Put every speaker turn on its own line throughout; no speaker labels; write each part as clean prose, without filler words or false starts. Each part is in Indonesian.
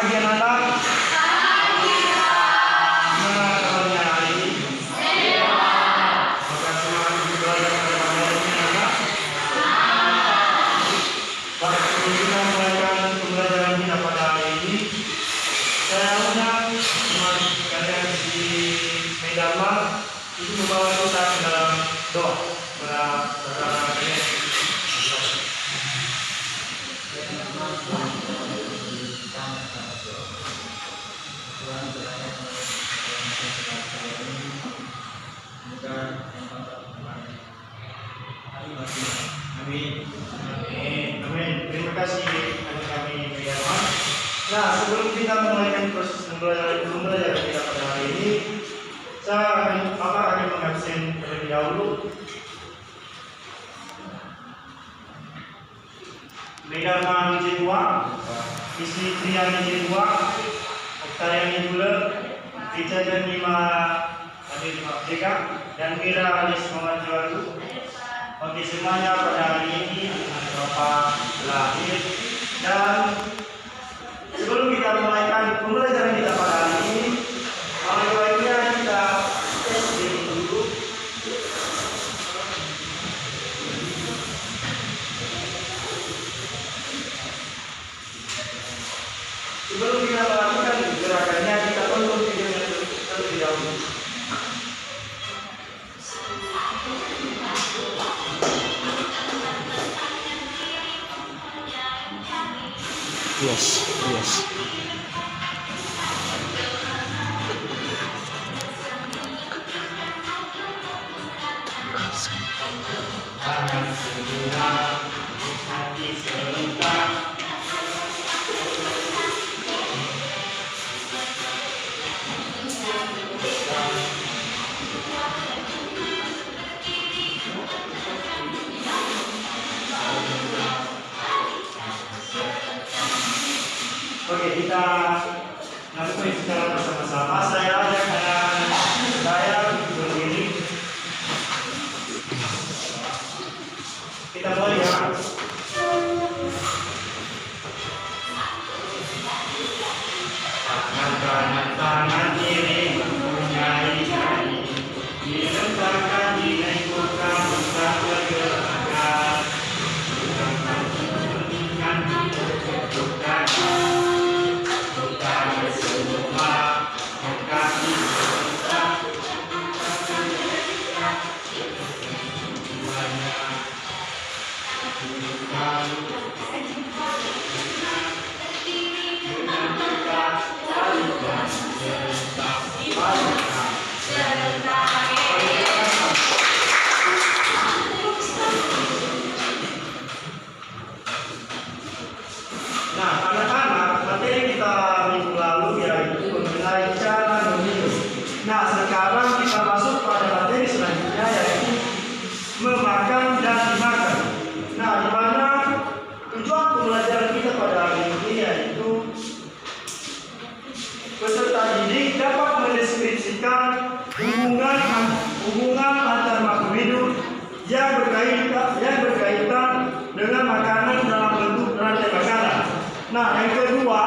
pagi anak-anak? Gimana kabarnya hari ini? Apakah semangat untuk belajar pada pagi hari ini anak? Pada kita mulaikan pembelajaran kita pada hari ini, saya undang teman kalian di Medama itu membawa kita ke dalam doa pada saudara kalian. Amin. Amin. Terima kasih anak kami Firman. Nah, sebelum kita memulai proses pembelajaran kita pada hari ini, saya akan mengabsen terlebih dahulu. Medan Jedwa, Isi Triani Jedwa, Oktariani Gula, Ricajan Lima Adil Mabdeka, dan Mira Anis Muhammad Jawaru. Bagi semuanya pada hari ini Bapak lahir, dan sebelum kita memulaikan pembelajaran kita pada hari ini, baiknya kita tes diri dulu. Sebelum kita melakukan gerakannya, kita tonton videonya terlebih dahulu.
Yes.
Tangan sebelah, hati sebentar. Oke, kita lakukan secara bersama-sama. Saya ajak anak saya berdiri. Kita mulai ya. Tangan kanan, tangan kiri mempunyai jari. Dilentangkan, dilengkungkan, bukan bergerakkan. Bukan bukan. Nah, anak-anak, materi kita minggu lalu yaitu mengenai cara meminum. Nah, sekarang kita masuk pada materi selanjutnya yaitu memakan dan dimakan. Nah, di mana tujuan pembelajaran kita pada hari ini yaitu peserta didik dapat mendeskripsikan hubungan antar makhluk hidup yang berkaitan dengan makanan dalam bentuk rantai makanan. Nah, yang kedua,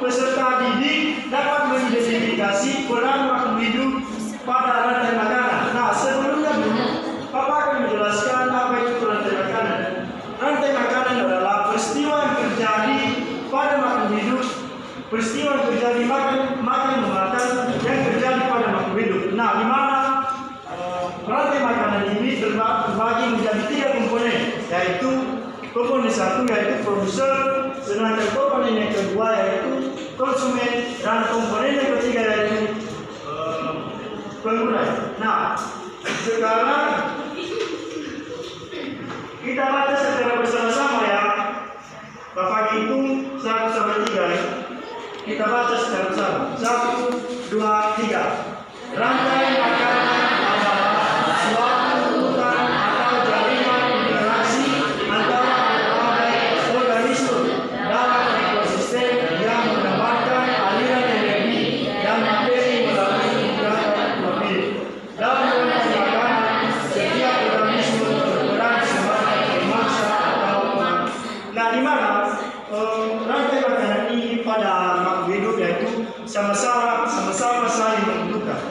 peserta didik dapat mengidentifikasi peran makhluk hidup pada rantai makanan. Nah, sebelumnya dulu, Bapak akan menjelaskan apa itu rantai makanan. Rantai makanan adalah peristiwa yang terjadi pada makhluk hidup, peristiwa yang terjadi makan yang terjadi pada makhluk hidup. Nah, di mana rantai makanan ini terbagi menjadi 3 komponen, yaitu komponen satu yaitu produser, sedangkan komponen yang kedua yaitu konsumen, dan komponen yang ketiga yaitu pengguna. Nah, sekarang kita baca secara bersama-sama ya. Bapak hitung 1 sampai 3 ya. Kita baca secara bersama. 1, 2, 3. Rantai makanan adalah suatu urutan atau jaringan interaksi antara berbagai organisme dalam ekosistem yang mendapatkan aliran energi dan materi melalui gerakan hidup. Dalam rantai makanan, setiap organisme berperan sebagai pemangsa atau pengatur. Nah, di mana rantai makanan ini pada makhluk hidup, yaitu sama-sama saling membutuhkan.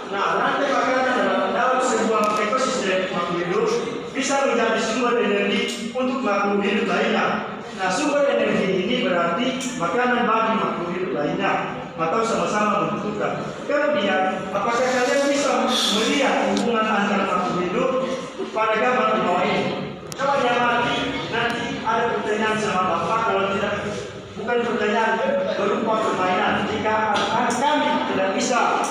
Nah, rantai makanan dalam sebuah ekosistem makhluk hidup bisa menjadi sumber energi untuk makhluk hidup lainnya. Nah, sumber energi ini berarti makanan bagi makhluk hidup lainnya atau sama-sama membutuhkan. Kemudian, apakah kalian bisa melihat hubungan antara makhluk hidup pada gambar di bawah ini? Coba diamati, nanti ada pertanyaan sama Bapak. Kalau tidak, bukan pertanyaan, berupa permainan. Jika kami tidak bisa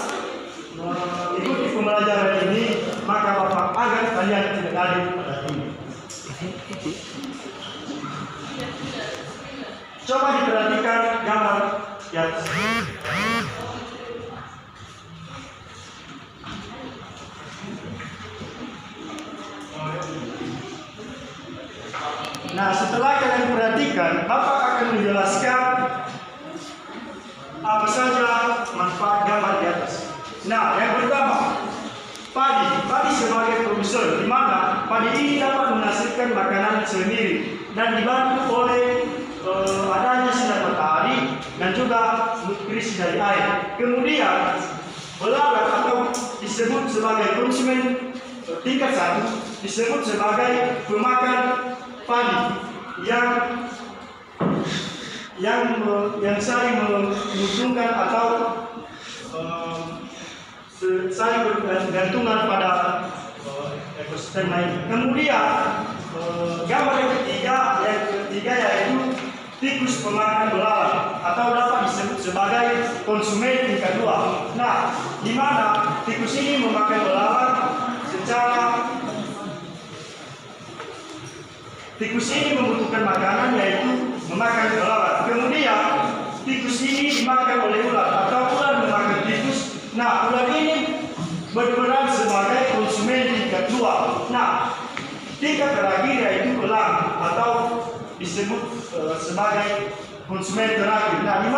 mengikuti pembelajaran ini, maka Bapak agar kalian tidak hadir pada ini. Coba diperhatikan gambar di atas. Nah, setelah kalian perhatikan, Bapak akan menjelaskan apa saja manfaat gambar di atas. Nah, yang pertama, padi sebagai produser, di mana padi ini dapat menghasilkan makanan sendiri dan dibantu oleh adanya sinar matahari dan juga nutrisi dari air. Kemudian, belalang atau disebut sebagai konsumen tingkat 1 disebut sebagai pemakan padi yang saling menguntungkan atau saling bergantungan pada ekosistem lain. Kemudian gambar yang ketiga yaitu tikus pemakan belalang atau dapat disebut sebagai konsumen tingkat 2. Nah, di mana tikus ini memakan belalang tikus ini membutuhkan makanan yaitu memakan belalang. Kemudian tikus ini dimakan oleh ular atau ular memakan tikus. Nah, ular ini berperan sebagai konsumen tingkat 2. Nah, tingkat terakhir yaitu elang atau disebut sebagai konsumen terakhir. Nah, di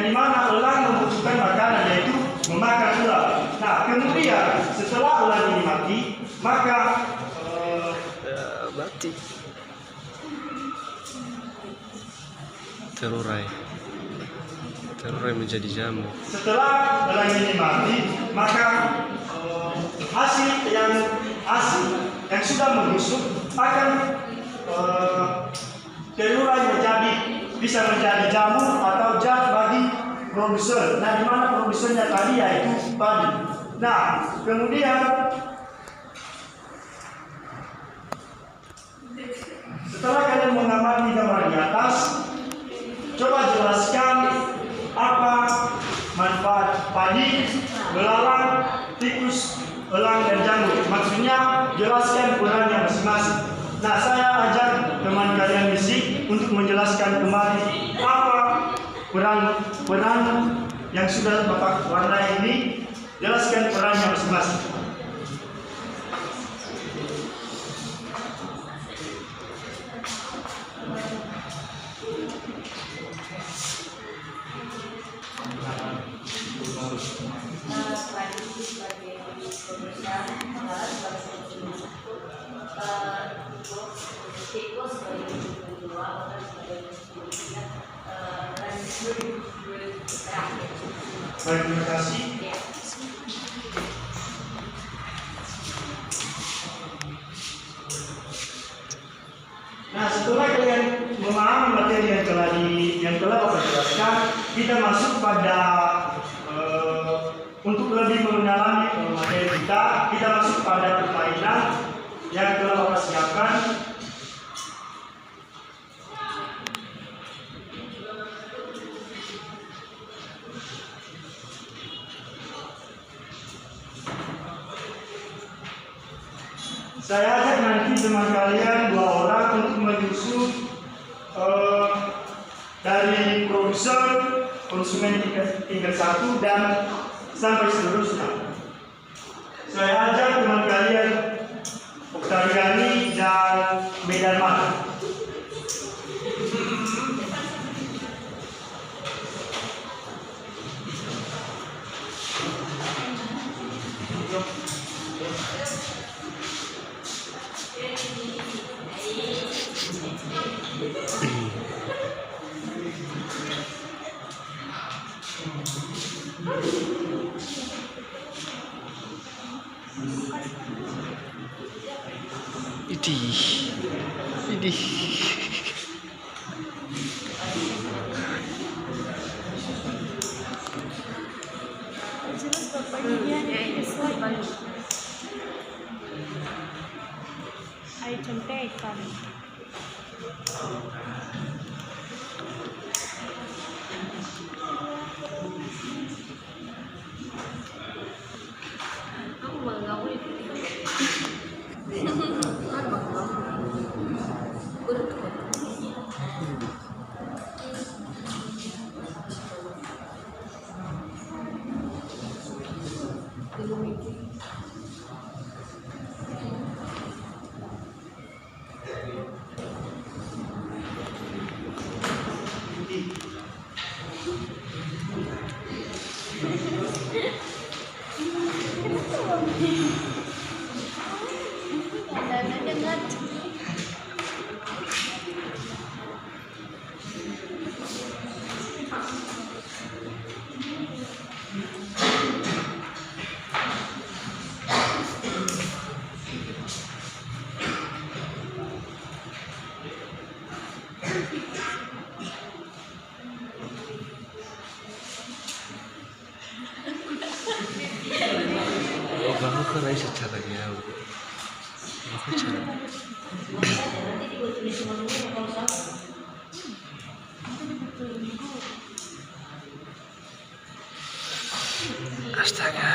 mana elang membutuhkan makanan yaitu memakan ular. Nah, kemudian setelah ular ini mati, maka
mati terurai menjadi jamur.
Setelah elang ini mati, maka hasil yang sudah membusuk akan terurai bisa menjadi jamur atau zat bagi produser. Nah, di mana produsernya tadi yaitu padi. Nah, kemudian setelah kalian mengamati gambar di atas, coba jelaskan apa manfaat padi, belalang, tikus, elang, dan jamur. Maksudnya jelaskan perannya masing-masing. Nah, saya ajak teman kalian di untuk menjelaskan kembali apa peran yang sudah Bapak warnai ini. Jelaskan perannya masing-masing. Baik, terima kasih. Nah, setelah kalian memahami materi yang telah Bapak jelaskan, kita masuk pada untuk lebih mengenali materi kita masuk pada permainan yang telah Bapak siapkan. Saya ajak nanti teman kalian 2 orang untuk menyusun dari produser, konsumen tingkat 1 dan sampai seterusnya. Saya ajak teman kalian Oktariani dan Medan.
Idih.
Jelas bapaknya sesuai. Ayo contekan.
Aku malah nggak boleh.
Bago ka rin sa cara niya. Ako cara. Astaga.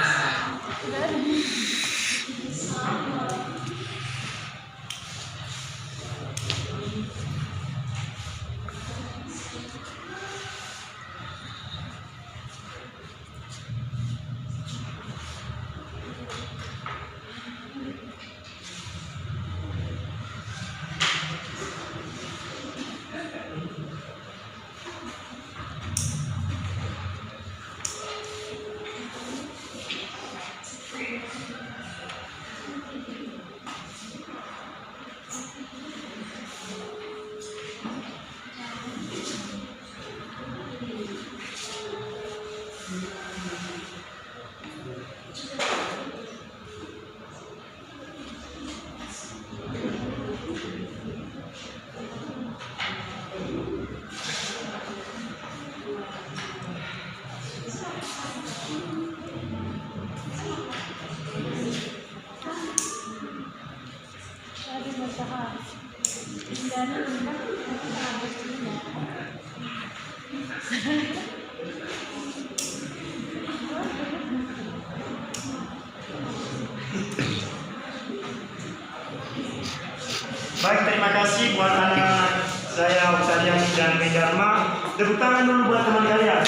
Baik, terima kasih buat anak saya Ustaz Yani dan Medarma. Tepuk tangan dulu buat teman kalian.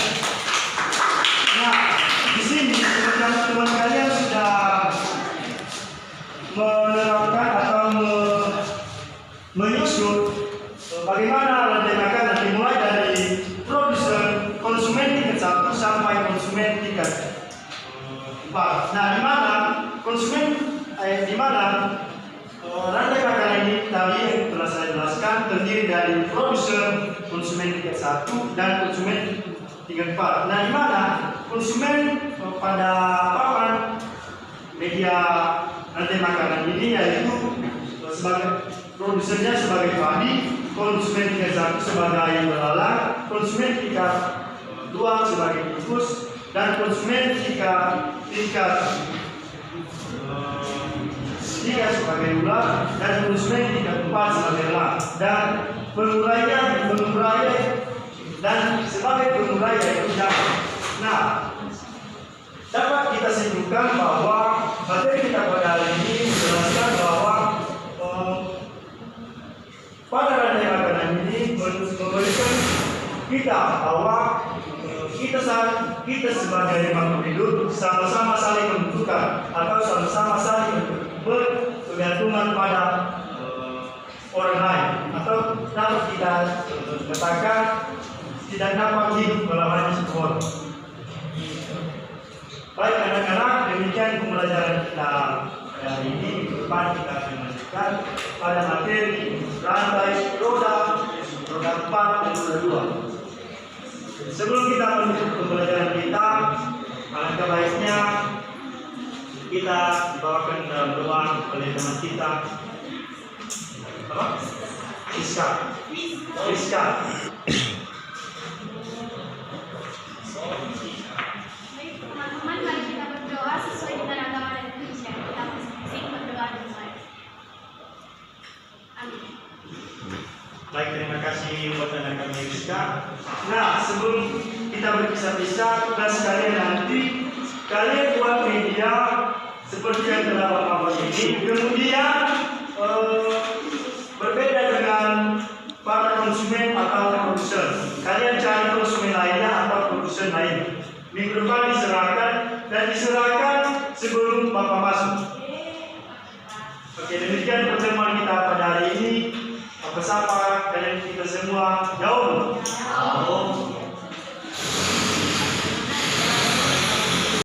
Nah, di sini teman kalian sudah menerapkan atau menyusun bagaimana rantai makanan dimulai dari produsen, konsumen tingkat 1 sampai konsumen tingkat 4. Nah, di mana konsumen di mana rantai makanan ini tadi yang telah saya jelaskan terdiri dari produsen, konsumen tingkat 1 dan konsumen tingkat 4. Nah, di mana konsumen pada papan media rantai makanan ini yaitu sebagai produsennya sebagai padi, konsumen tingkat 1 sebagai belalang, konsumen tingkat 2 sebagai tikus, dan konsumen tingkat 3 sebagai ular, dan konsumen tingkat 4 sebagai elang. Dan pengurainya dan sebagai pengurai yaitu jam. Nah, dapat kita simpulkan bahwa materi kita pada hari ini menjelaskan bahwa pada rantai makanan ini memberikan kita bahwa kita sebagai makhluk hidup sama-sama saling membutuhkan atau sama-sama saling bergantungan pada orang lain, atau dapat kita katakan tidak dapat hidup kalau hanya satu orang. Baik anak-anak, demikian pembelajaran kita hari ini. Ke depan kita akan melanjutkan pada materi rantai roda roda 4 dan roda 2. Sebelum kita menutup pembelajaran kita, alangkah baiknya kita dibawakan dalam doa oleh teman kita. Apa? Rizka.
Baik teman-teman, mari kita berdoa sesuai dengan agama dan Indonesia. Kita masing-masing berdoa dimulai. Amin.
Baik, terima kasih buat anak kami Rizka. Nah, sebelum kita berpisah-pisah, dan sekalian nanti kalian buat media seperti yang telah Bapak buat ini. Kemudian berbeda dengan para konsumen atau produsen. Kalian cari konsumen lainnya atau produsen lain. Minggu depan diserahkan sebelum Bapak masuk. Oke, demikian pertemuan kita pada hari ini. Apa sapa kalian kita semua.